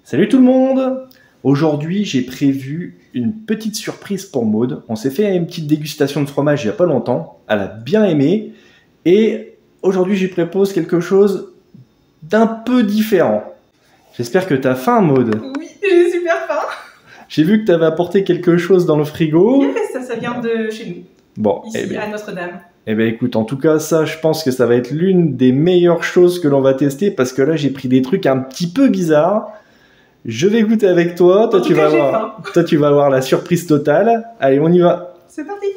Salut tout le monde! Aujourd'hui, j'ai prévu une petite surprise pour Maud. On s'est fait une petite dégustation de fromage il n'y a pas longtemps. Elle a bien aimé. Et aujourd'hui, je lui propose quelque chose d'un peu différent. J'espère que tu as faim, Maud. Oui, j'ai super faim. J'ai vu que tu avais apporté quelque chose dans le frigo. Yes, ça vient de chez nous. Bon, ici, à Notre-Dame. Eh bien écoute, en tout cas, ça, je pense que ça va être l'une des meilleures choses que l'on va tester parce que là, j'ai pris des trucs un petit peu bizarres. Je vais goûter avec toi. Toi, tu vas voir la surprise totale. Allez, on y va. C'est parti.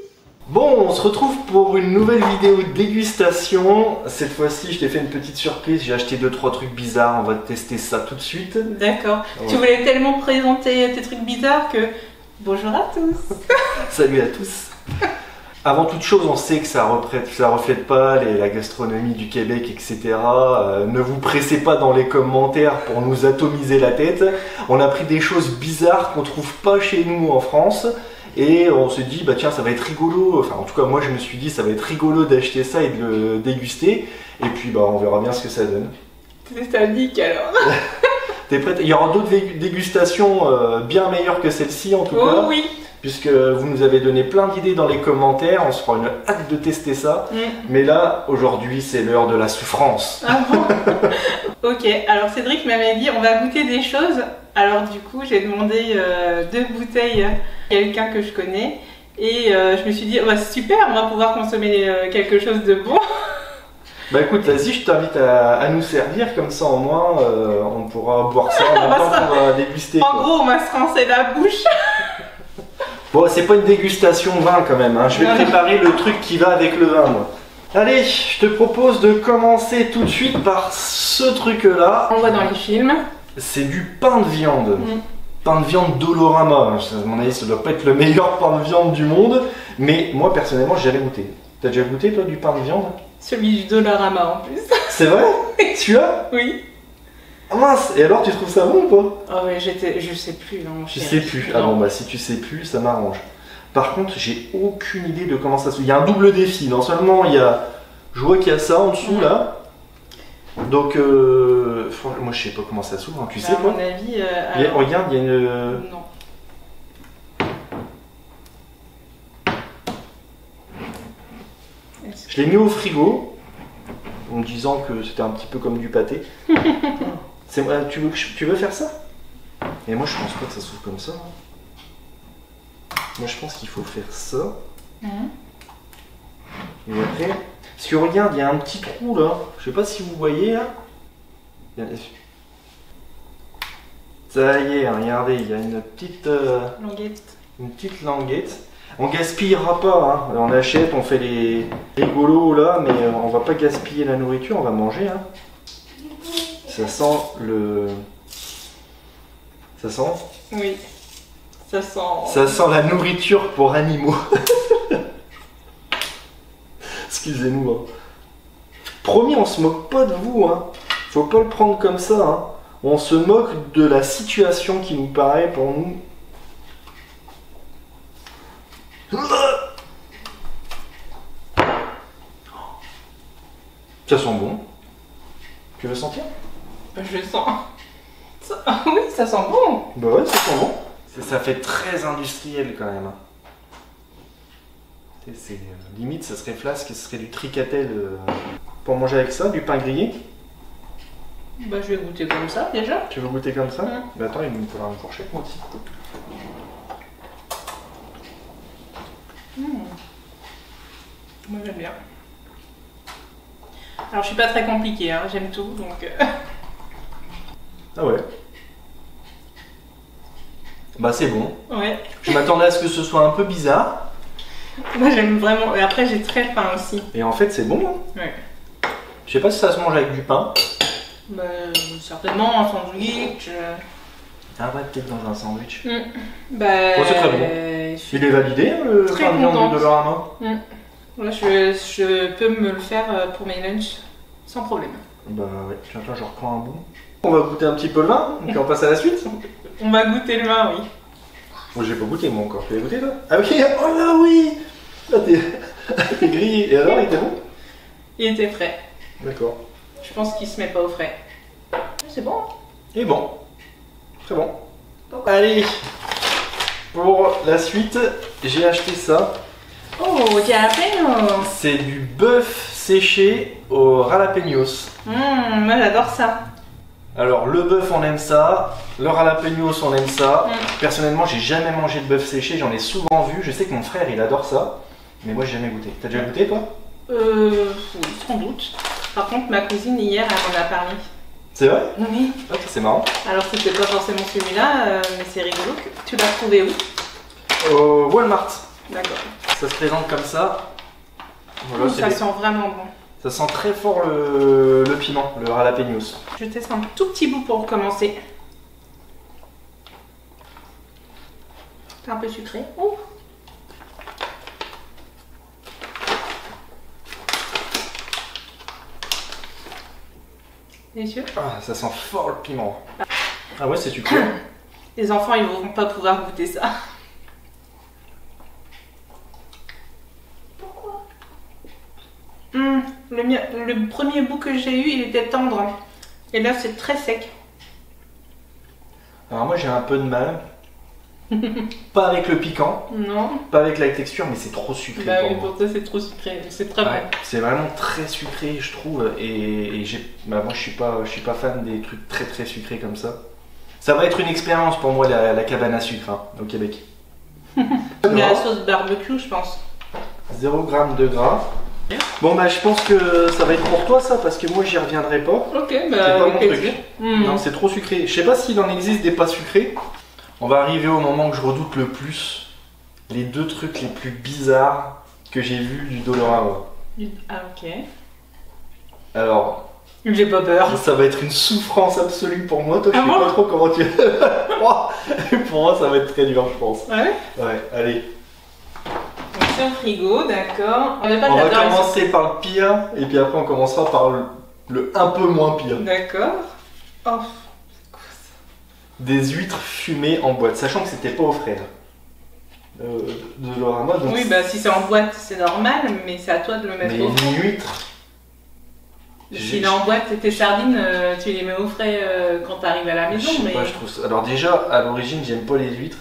Bon, on se retrouve pour une nouvelle vidéo de dégustation. Cette fois-ci, je t'ai fait une petite surprise. J'ai acheté 2-3 trucs bizarres. On va tester ça tout de suite. D'accord. Ouais. Tu voulais tellement présenter tes trucs bizarres que... Bonjour à tous. Salut à tous. Avant toute chose, on sait que ça reflète pas la gastronomie du Québec, etc. Ne vous pressez pas dans les commentaires pour nous atomiser la tête. On a pris des choses bizarres qu'on trouve pas chez nous en France. Et on se dit, bah tiens, ça va être rigolo. Enfin, en tout cas, moi, je me suis dit, ça va être rigolo d'acheter ça et de le déguster. Et puis, bah, on verra bien ce que ça donne. C'est sadique alors. T'es prête? Il y aura d'autres dégustations bien meilleures que celle-ci, en tout cas. Oh oui. Puisque vous nous avez donné plein d'idées dans les commentaires, on se fera une hâte de tester ça. Mais là, aujourd'hui, c'est l'heure de la souffrance. Ah bon. Ok, alors Cédric m'avait dit on va goûter des choses. Alors du coup, j'ai demandé 2 bouteilles à quelqu'un que je connais. Et je me suis dit, oh, bah, super, on va pouvoir consommer quelque chose de bon. Bah écoute, vas-y, je t'invite à nous servir, comme ça au moins, on pourra boire ça en même temps qu'on va déguster. En gros, on va se rincer la bouche. Bon, c'est pas une dégustation vin quand même, hein. Je vais préparer le truc qui va avec le vin, moi. Allez, je te propose de commencer tout de suite par ce truc-là. On voit dans les films. C'est du pain de viande. Pain de viande Dolorama. À mon avis, ça doit pas être le meilleur pain de viande du monde, mais moi, personnellement, j'ai jamais goûté. T'as déjà goûté, toi, du pain de viande? Celui du Dolorama en plus. C'est vrai? Celui-là? Oui. Ah mince, et alors tu trouves ça bon ou pas? Ah ouais, je sais plus. Non, je sais plus. Ah bon, bah si tu sais plus, ça m'arrange. Par contre, j'ai aucune idée de comment ça se fait. Il y a un double défi. Non seulement il y a... Je vois qu'il y a ça en dessous là. Donc, moi je sais pas comment ça s'ouvre. Hein. Tu sais à quoi? mon avis... Regarde, il y a une... Non. Je l'ai mis au frigo. En me disant que c'était un petit peu comme du pâté. Tu veux faire ça? Et moi je pense pas que ça s'ouvre comme ça. Moi je pense qu'il faut faire ça. Et après, si on regarde, il y a un petit trou là. Je sais pas si vous voyez là. Ça y est, regardez, il y a une petite languette. Une petite languette. On gaspillera pas, hein. On achète, on fait les rigolos là, mais on va pas gaspiller la nourriture, on va manger. Hein. Ça sent le... Ça sent? Oui, ça sent... Ça sent la nourriture pour animaux. Excusez-nous. Hein. Promis, on se moque pas de vous. Hein. Faut pas le prendre comme ça. Hein. On se moque de la situation qui nous paraît pour nous. Ça sent bon. Tu veux sentir? Je sens. Ah oui, ça sent bon. Bah ouais, ça sent bon. Ça fait très industriel quand même. Limite, ça serait flasque, ce serait du tricatel pour manger avec ça, du pain grillé. Bah je vais goûter comme ça déjà. Tu veux goûter comme ça? Bah attends, il me faudra une fourchette moi aussi. Moi j'aime bien. Alors je suis pas très compliquée, hein. J'aime tout donc... Ah ouais. Bah c'est bon. Ouais. Je m'attendais à ce que ce soit un peu bizarre. Moi j'aime vraiment, et après j'ai très faim aussi. Et en fait c'est bon. Hein. Ouais. Je sais pas si ça se mange avec du pain. Bah certainement, un sandwich. Ah ouais, peut-être dans un sandwich. Bah... Bon, c'est très bon. Il est validé hein, le pain de viande de Dolorama. Là je peux me le faire pour mes lunchs sans problème. Bah ouais, attends, je reprends un bout. On va goûter un petit peu le vin, et puis on passe à la suite. On va goûter le vin, oui. Moi j'ai pas goûté moi encore, tu l'as goûté toi? Ah ok, oh là oui. Là t'es grillé, et alors il était bon? Il était frais. D'accord. Je pense qu'il se met pas au frais. C'est bon. Et bon. Très bon. Allez, pour la suite, j'ai acheté ça. Oh, jalapeno. C'est du bœuf séché au jalapenos. Moi j'adore ça. Alors le bœuf on aime ça, le jalapenos on aime ça. Personnellement j'ai jamais mangé de bœuf séché, j'en ai souvent vu. Je sais que mon frère il adore ça, mais moi j'ai jamais goûté. T'as déjà goûté toi? Oui, sans doute. Par contre ma cousine hier elle m'en a parlé. C'est vrai? Oui. Ok, c'est marrant. Alors c'était pas forcément celui-là, mais c'est rigolo. Tu l'as trouvé où? Au Walmart. D'accord. Ça se présente comme ça. Voilà, Ça sent vraiment bon. Ça sent très fort le piment, le jalapenos. Je teste un tout petit bout pour commencer. C'est un peu sucré. Oh. Délicieux. Ah, ça sent fort le piment. Ah ouais, c'est sucré. Les enfants, ils vont pas pouvoir goûter ça. Pourquoi? Le premier bout que j'ai eu, il était tendre. Et là, c'est très sec. Alors moi j'ai un peu de mal. Pas avec le piquant, Non. pas avec la texture, mais c'est trop sucré Bah pour oui, moi. pour toi, c'est trop sucré. C'est très Ouais, bon. c'est vraiment très sucré, je trouve. Et moi, je suis pas fan des trucs très très sucrés comme ça. Ça va être une expérience pour moi, la cabane à sucre hein, au Québec. Comme la sauce barbecue, je pense. 0 g de gras. Bon, bah, je pense que ça va être pour toi, ça, parce que moi, j'y reviendrai pas. Ok, C'est bah, pas avec mon plaisir. truc. Non, c'est trop sucré. Je sais pas s'il en existe des pas sucrés. On va arriver au moment que je redoute le plus. Les deux trucs les plus bizarres que j'ai vus du Dolorama. Ah, ok. Alors, J'ai pas peur. ça va être une souffrance absolue pour moi. Toi, je Ah sais bon pas trop comment tu. Pour moi, ça va être très dur, je pense. Ah ouais? Ouais, allez. Donc c'est au frigo, d'accord. On va commencer par le pire, et puis après, on commencera par le un peu moins pire. D'accord. Oh, c'est quoi ça? Des huîtres fumées en boîte, sachant que c'était pas au frais. De Dolorama. Donc Oui, bah si c'est en boîte, c'est normal, mais c'est à toi de le mettre mais au frais. une huître. S'il est en boîte, tes sardines, tu les mets au frais quand t'arrives à la Je maison. sais Mais pas, je trouve ça. Alors, déjà, à l'origine, j'aime pas les huîtres.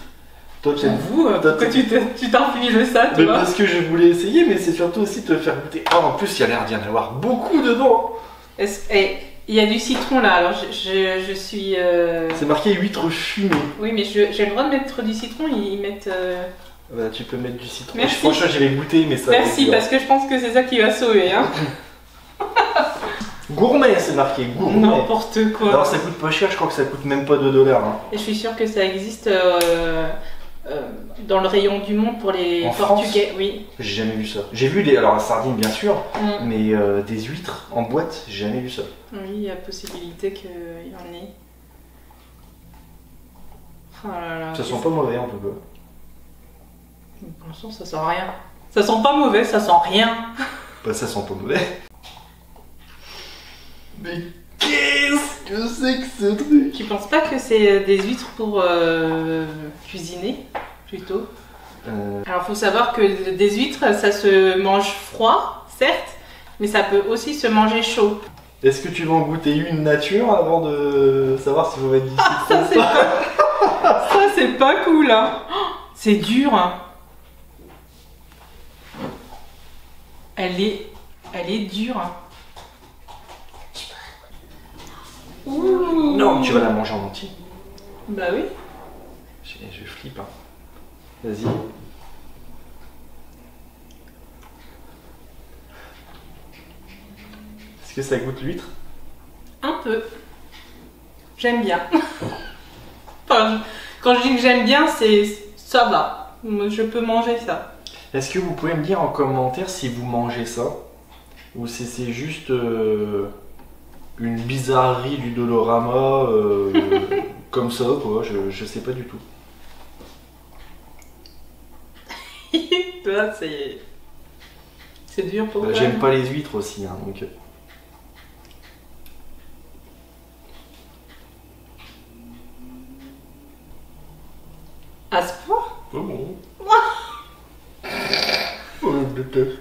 Toi, tu aimes. vous, pourquoi tu t'infliges ça, Mais toi? parce que je voulais essayer, mais c'est surtout aussi te faire goûter. Oh, en plus, il y a l'air d'y en avoir beaucoup dedans. Il y a du citron là, alors je suis. C'est marqué huîtres fumées. Oui, mais j'ai le droit de mettre du citron, ils mettent. Bah, tu peux mettre du citron. Merci. Franchement, j'irai goûter, mais ça. Merci, parce que je pense que c'est ça qui va sauver. Hein. Gourmet, c'est marqué gourmet. N'importe quoi. Alors, ça coûte pas cher, je crois que ça coûte même pas 2 $. Hein. Et je suis sûre que ça existe dans le rayon du monde pour les En Portugais. France Oui. J'ai jamais vu ça. J'ai vu alors la sardine, bien sûr, Mm. mais des huîtres en boîte, j'ai jamais vu ça. Oui, il y a possibilité qu'il y en ait. Oh là là. Ça sent pas mauvais en tout cas. Pour l'instant, ça sent rien. Ça sent pas mauvais, ça sent rien. Bah, ça sent pas mauvais. Mais qu'est-ce que c'est que ce truc? Tu penses pas que c'est des huîtres pour cuisiner plutôt? Alors faut savoir que des huîtres ça se mange froid, certes, mais ça peut aussi se manger chaud. Est-ce que tu vas en goûter une nature avant de savoir si vous va être d'ici? Ça c'est pas cool hein. Oh, c'est dur hein. Elle est dure hein. Ouh. Non, tu vas la manger en entier. Bah oui. Je flippe. Hein. Vas-y. Est-ce que ça goûte l'huître? Un peu. J'aime bien. Enfin, quand je dis que j'aime bien, c'est ça va. Je peux manger ça. Est-ce que vous pouvez me dire en commentaire si vous mangez ça? Ou si c'est juste une bizarrerie du Dolorama comme ça, quoi. Je sais pas du tout. Toi, c'est dur pour toi. J'aime pas les huîtres aussi, hein, donc. À ce point? Oh bon. Oh, je déteste.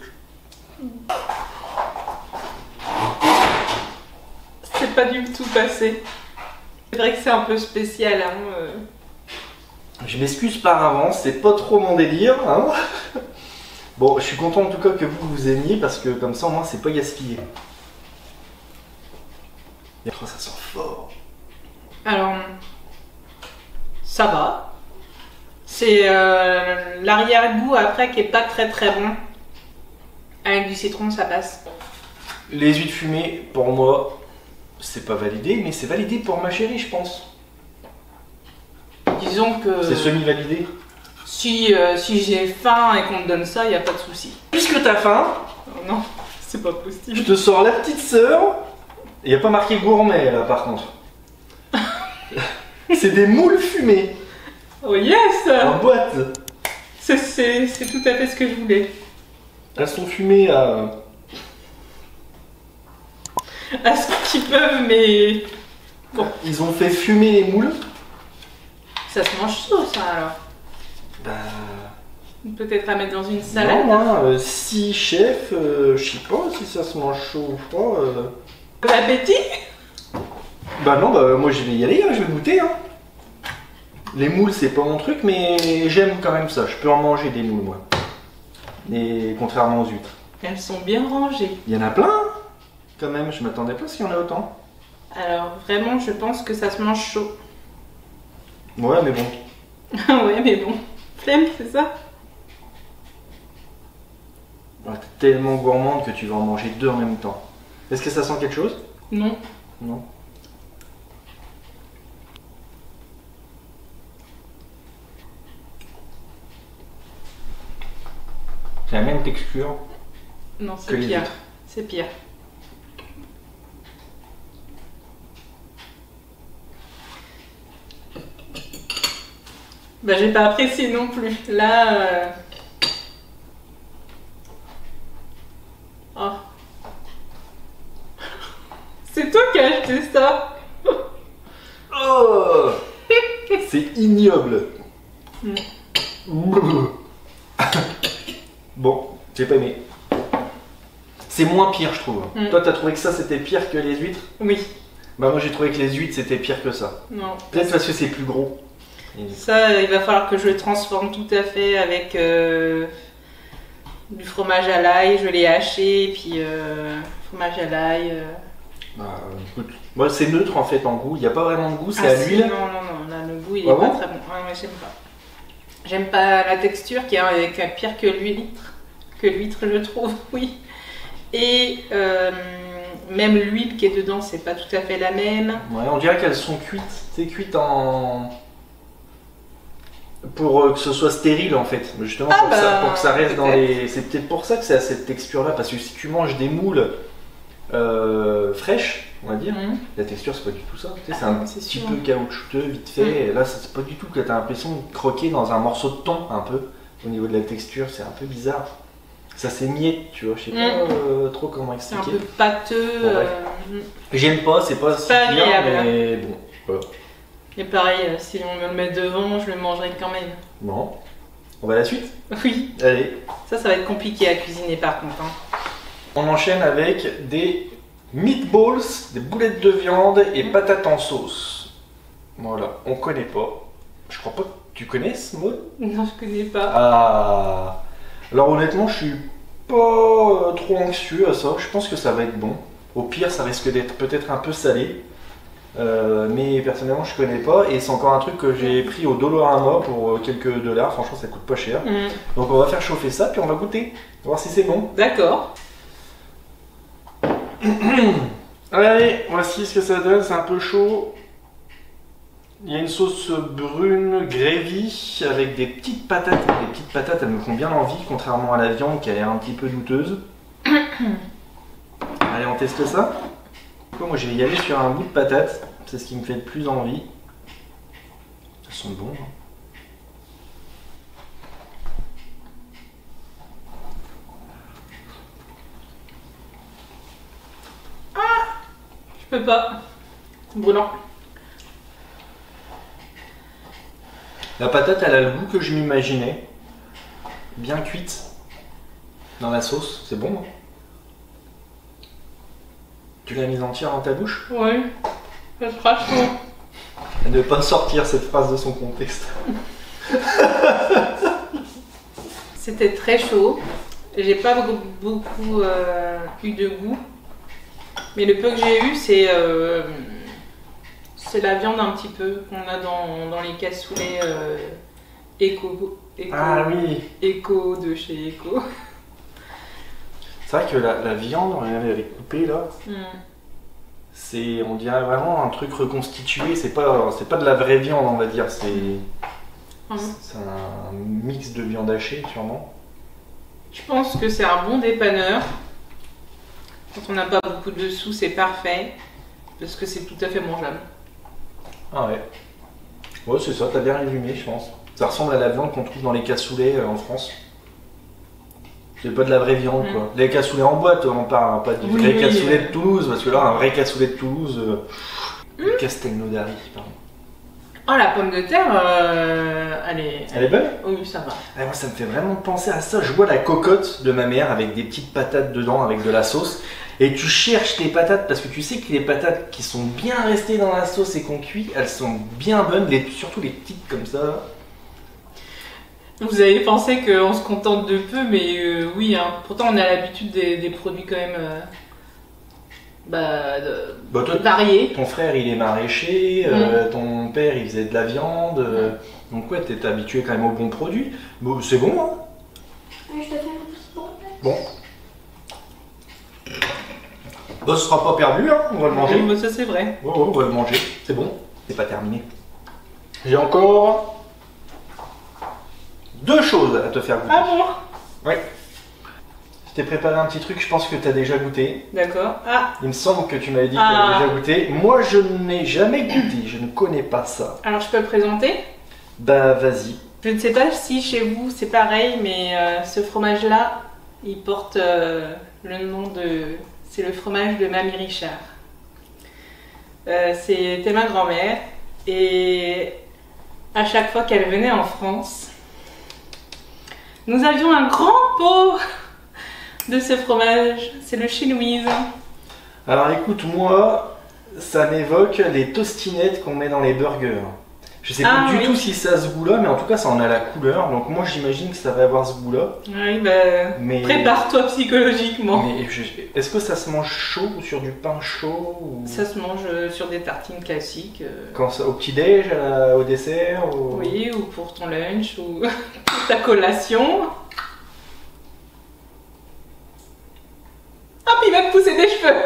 C'est pas du tout passé. C'est vrai que c'est un peu spécial. Hein, Je m'excuse par avance, c'est pas trop mon délire. Hein. Bon, je suis content en tout cas que vous aimiez parce que comme ça au moins c'est pas gaspillé. Oh, ça sent fort. Alors, ça va. C'est l'arrière-goût après qui est pas très très bon. Avec du citron, ça passe. Les huîtres fumées, pour moi, c'est pas validé, mais c'est validé pour ma chérie, je pense. Disons que C'est semi-validé. si j'ai faim et qu'on me donne ça, il n'y a pas de souci. Puisque t'as faim, Oh non, c'est pas possible. je te sors la petite sœur. Il n'y a pas marqué gourmet là par contre. C'est des moules fumées Oh yes! en boîte. C'est tout à fait ce que je voulais. Elles sont fumées à... À ce qu'ils peuvent, mais bon, Ils ont fait fumer les moules. ça se mange chaud ça alors. Bah... Peut-être à mettre dans une salade. Non, hein, si chef, je sais pas si ça se mange chaud ou froid. Bon appétit! Bah non, bah moi je vais y aller, hein, je vais goûter. Hein. Les moules c'est pas mon truc, mais j'aime quand même ça. Je peux en manger des moules moi. Et contrairement aux huîtres. Elles sont bien rangées. Il y en a plein quand même, je m'attendais pas à ce qu'il y en a autant. Alors vraiment, je pense que ça se mange chaud. Ouais, mais bon. Ouais, mais bon. Flemme, c'est ça? Ouais, t'es tellement gourmande que tu vas en manger deux en même temps. Est-ce que ça sent quelque chose? Non. Non. C'est la même texture. Non, Que c'est les pire. huîtres. C'est pire. Bah j'ai pas apprécié non plus. Là... Oh. C'est toi qui as acheté ça. Oh. C'est ignoble. Mm. Bon, j'ai pas aimé. C'est moins pire, je trouve. Mm. Toi, t'as trouvé que ça c'était pire que les huîtres? Oui. Bah, moi j'ai trouvé que les huîtres c'était pire que ça. Non. Peut-être parce que c'est plus gros. Ça, il va falloir que je le transforme tout à fait avec du fromage à l'ail. Je l'ai haché, et puis fromage à l'ail. Bah, écoute, moi c'est neutre en fait en goût. Il n'y a pas vraiment de goût, c'est Ah, à si, l'huile. non, là le goût il Ah est pas bon très bon. Ouais, j'aime pas. J'aime pas la texture qui est pire que l'huître. Que l'huître, je trouve, oui. Et même l'huile qui est dedans, c'est pas tout à fait la même. Ouais, on dirait qu'elles sont cuites. C'est cuite en. Pour que ce soit stérile en fait. Justement Ah pour que ça reste dans peut-être. les. C'est peut-être pour ça que c'est à cette texture là. Parce que si tu manges des moules fraîches, on va dire, Mhm. la texture c'est pas du tout ça. Tu sais, c'est Ah, un c'est petit sûr. peu caoutchouteux, vite fait. Et là c'est pas du tout que t'as l'impression de croquer dans un morceau de thon un peu. Au niveau de la texture, c'est un peu bizarre. Ça s'émiette, tu vois. Je sais pas trop comment C'est un expliquer. peu pâteux. Bon, bref. J'aime pas, c'est pas si pas bien, agréable. mais bon. Voilà. Et pareil, si on me le met devant, je le mangerai quand même. Bon. On va à la suite? Oui, Allez. ça va être compliqué à cuisiner par contre. Hein. On enchaîne avec des meatballs, des boulettes de viande et patates en sauce. Voilà, on connaît pas. Je crois pas que tu connais ce mot. Non, je connais pas. Ah. Alors honnêtement, je suis pas trop anxieux à ça. Je pense que ça va être bon. Au pire, ça risque d'être peut-être un peu salé. Mais personnellement, je connais pas. Et c'est encore un truc que j'ai pris au Dollarama pour quelques dollars. Franchement, ça coûte pas cher. Mm. Donc on va faire chauffer ça, puis on va goûter. On va voir si c'est bon. D'accord. Allez, voici ce que ça donne, c'est un peu chaud. Il y a une sauce brune gravy avec des petites patates. Les petites patates, elles me font bien envie, contrairement à la viande qui a l'air un petit peu douteuse. Allez, on teste ça. Moi, je vais y aller sur un bout de patate. C'est ce qui me fait le plus envie. Elles sont bonnes. Je peux pas. C'est brûlant. La patate, elle a le goût que je m'imaginais. Bien cuite dans la sauce, c'est bon. Tu l'as mise entière dans ta bouche? Oui. Ça sera chaud. Ne pas sortir cette phrase de son contexte. C'était très chaud. J'ai pas beaucoup eu de goût. Mais le peu que j'ai eu, c'est la viande un petit peu qu'on a dans les cassoulets Eco. Ah oui. Eco de chez Eco. C'est vrai que la viande, regardez, elle est coupée là. C'est, on dirait vraiment un truc reconstitué. C'est pas de la vraie viande, on va dire. C'est un mix de viande hachée, sûrement. Je pense que c'est un bon dépanneur. Quand on n'a pas beaucoup de sous, c'est parfait. Parce que c'est tout à fait mangeable. Ah ouais. Ouais, c'est ça, t'as bien résumé, je pense. Ça ressemble à la viande qu'on trouve dans les cassoulets en France. C'est pas de la vraie viande, quoi. Les cassoulets en boîte, on parle, hein, pas du vrai cassoulet de Toulouse, parce que là, un vrai cassoulet de Toulouse, Castelnaudary, pardon. Oh, la pomme de terre, elle est bonne? Oui, ça va. Ah, moi, ça me fait vraiment penser à ça. Je vois la cocotte de ma mère avec des petites patates dedans, avec de la sauce. Et tu cherches tes patates, parce que tu sais que les patates qui sont bien restées dans la sauce et qu'on cuit, elles sont bien bonnes, surtout les petites comme ça. Vous avez pensé qu'on se contente de peu, mais oui, hein. Pourtant on a l'habitude des produits quand même variés. Ton frère il est maraîcher, ton père il faisait de la viande, donc ouais, t'es habitué quand même aux bons produits. Bon, c'est bon, hein? Oui, je te fais un petit bon. Bon. Bah, ce sera pas perdu, hein, on va le manger. Oui, ça c'est vrai. Ouais, on va le manger, c'est bon, c'est pas terminé. J'ai encore 2 choses à te faire goûter. Ah bon? Ouais. Je t'ai préparé un petit truc, je pense que tu as déjà goûté. D'accord. Ah. Il me semble que tu m'avais dit que tu avais déjà goûté. Moi, je n'ai jamais goûté, je ne connais pas ça. Alors, je peux le présenter? Bah, vas-y. Je ne sais pas si chez vous c'est pareil, mais ce fromage-là, il porte le nom de... C'est le fromage de Mamie Richard. C'était ma grand-mère et à chaque fois qu'elle venait en France, nous avions un grand pot de ce fromage. C'est le chinoise. Alors écoute, moi, ça m'évoque les tostinettes qu'on met dans les burgers. Je sais pas du tout si ça a ce goût-là, mais en tout cas ça en a la couleur. Donc moi j'imagine que ça va avoir ce goût-là. Oui, bah, mais... prépare-toi psychologiquement. Mais est-ce que ça se mange chaud ou sur du pain chaud ou... Ça se mange sur des tartines classiques. Quand ça, au petit-déj, au dessert ou... Oui, ou pour ton lunch, ou pour ta collation. Hop, il va te pousser des cheveux.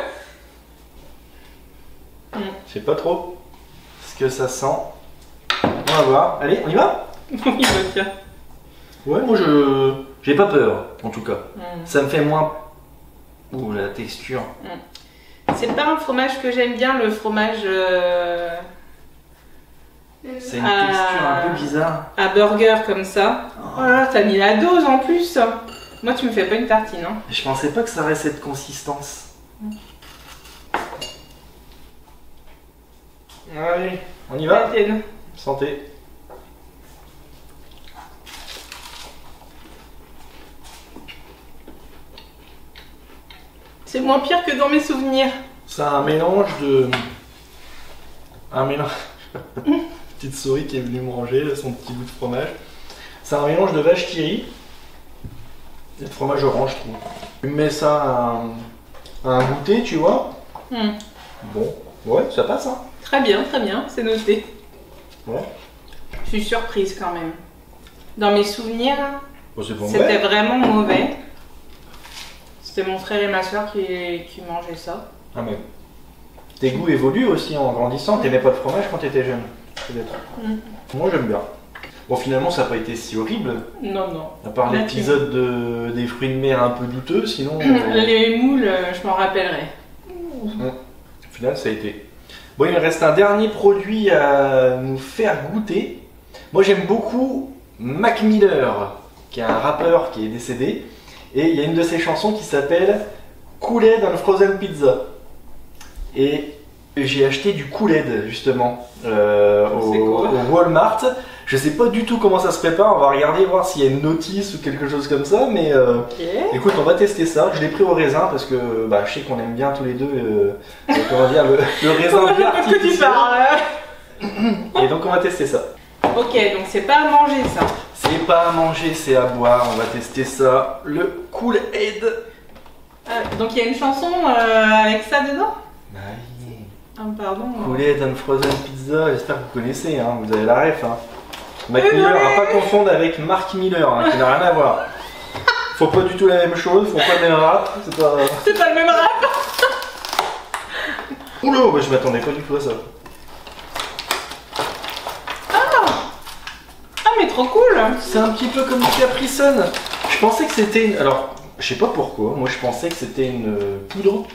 Je sais pas trop ce que ça sent. On va voir. Allez, on y va? Oui, bah tiens. Ouais, moi j'ai pas peur, en tout cas. Ça me fait moins... Ouh, la texture. C'est pas un fromage que j'aime bien, le fromage... C'est une texture un peu bizarre. À burger comme ça. Oh là, t'as mis la dose en plus. Moi, tu me fais pas une tartine. Hein. Je pensais pas que ça aurait cette consistance. Allez, on y va? Santé. C'est moins pire que dans mes souvenirs. C'est un mélange de... Un mélange... Petite souris qui est venue manger son petit bout de fromage. C'est un mélange de vache qui rit et de fromage orange, je trouve. Tu mets ça à un goûter, tu vois. Bon, ouais, ça passe, hein. Très bien, c'est noté. Ouais. Je suis surprise quand même. Dans mes souvenirs, bon, c'était vraiment mauvais. C'était mon frère et ma soeur qui mangeaient ça. Ah mais tes goûts évoluent aussi en grandissant. T'aimais pas le fromage quand t'étais jeune, peut-être. Moi j'aime bien. Bon, finalement ça n'a pas été si horrible. Non. À part l'épisode des fruits de mer un peu douteux, sinon... Les moules, je m'en rappellerai. Au final ça a été... Bon, il me reste un dernier produit à nous faire goûter. Moi j'aime beaucoup Mac Miller, qui est un rappeur qui est décédé. Et il y a une de ses chansons qui s'appelle Kool-Aid and Frozen Pizza. Et j'ai acheté du Kool-Aid justement au Walmart. Je sais pas du tout comment ça se prépare, on va regarder voir s'il y a une notice ou quelque chose comme ça. Mais écoute, on va tester ça. Je l'ai pris au raisin parce que je sais qu'on aime bien tous les deux comment dire, le raisin bien artificiel. Et donc on va tester ça. Ok, donc c'est pas à manger ça. C'est pas à manger, c'est à boire. On va tester ça. Le Kool-Aid. Donc il y a une chanson avec ça dedans? Bah oui. Ah pardon. Kool-Aid and Frozen Pizza, j'espère que vous connaissez, hein. Vous avez la ref. Hein. Mac Miller, à pas confondre avec Mark Miller, hein, qui n'a rien à voir. Faut pas du tout la même chose, faut pas le même rap. C'est pas le même rap. Oula, bah, je m'attendais pas du tout à ça. Ah mais trop cool. C'est un petit peu comme du Capri Sun. Je pensais que c'était une... Alors, je sais pas pourquoi, moi je pensais que c'était une poudre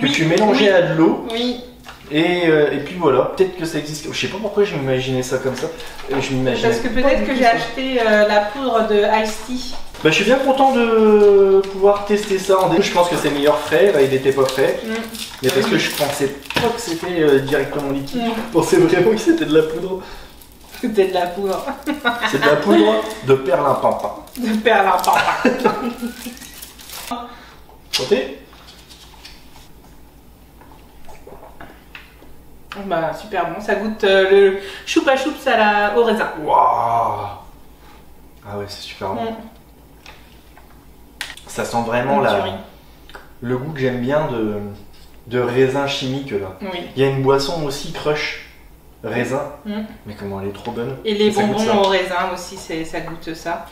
que tu mélangeais à de l'eau. Oui. Et puis voilà, peut-être que ça existe. Je sais pas pourquoi je m'imaginais ça comme ça. Je m'imaginais Parce que peut-être que j'ai acheté la poudre de Ice Tea. Bah, je suis bien content de pouvoir tester ça. Je pense que c'est meilleur frais. Là, il était pas frais. Mais parce que je pensais pas que c'était directement liquide. Je pensais vraiment que c'était de la poudre. C'était de la poudre. C'est de la poudre de perlimpinpin. De perlimpinpin. Santé. Bah super bon, ça goûte le choupa choups au raisin. Waouh. Ah ouais, c'est super bon. Ça sent vraiment le goût que j'aime bien de raisin chimique là. Oui. Il y a une boisson aussi crush raisin, mais comment elle est trop bonne. Et les bonbons au raisin aussi, ça goûte ça.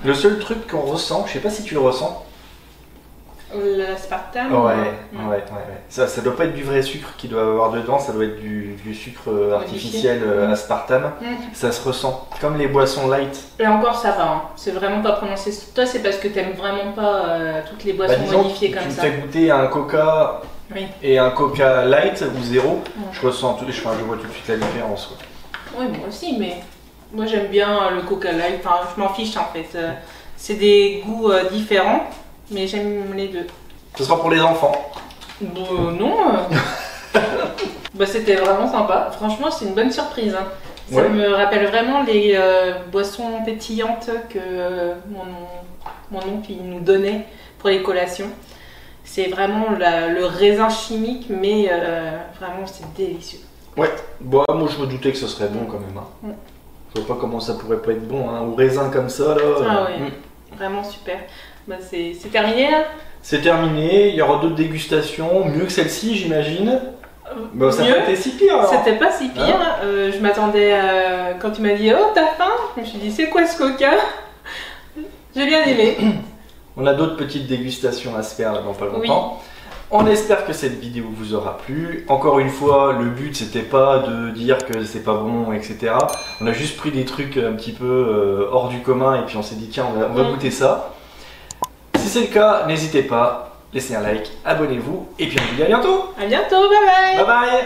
Le seul truc qu'on ressent, je sais pas si tu le ressens. L'aspartame. Ouais. Ça doit pas être du vrai sucre qu'il doit avoir dedans, ça doit être du sucre artificiel aspartame. Ça se ressent, comme les boissons light. Et encore ça va, hein. C'est vraiment pas prononcé. Toi c'est parce que t'aimes vraiment pas toutes les boissons modifiées comme ça. Tu me fais goûter un coca et un coca light ou zéro, je ressens je vois tout de suite la différence. Quoi. Oui, moi aussi, mais moi j'aime bien le coca light, enfin je m'en fiche en fait. C'est des goûts différents. Mais j'aime les deux. Ce sera pour les enfants. Non. Bah, c'était vraiment sympa. Franchement, c'est une bonne surprise. Hein. Ça me rappelle vraiment les boissons pétillantes que mon oncle nous donnait pour les collations. C'est vraiment le raisin chimique, mais vraiment c'est délicieux. Ouais, bon, moi je me doutais que ce serait bon quand même. Hein. Je vois pas comment ça pourrait pas être bon. Hein. Au raisin comme ça là. Ah oui, vraiment super. Bah, c'est terminé là? C'est terminé, il y aura d'autres dégustations, mieux que celle-ci j'imagine. Bah, ça n'a pas été si pire alors. C'était pas si pire, hein. Je m'attendais à... Quand tu m'as dit oh t'as faim, je me suis dit c'est quoi ce coca? J'ai bien aimé. On a d'autres petites dégustations à se faire là, dans pas longtemps. On espère que cette vidéo vous aura plu. Encore une fois, le but c'était pas de dire que c'est pas bon, etc. On a juste pris des trucs un petit peu hors du commun et puis on s'est dit tiens on va goûter ça. Si c'est le cas, n'hésitez pas, laissez un like, abonnez-vous et puis on vous dit à bientôt. À bientôt, bye bye. Bye bye.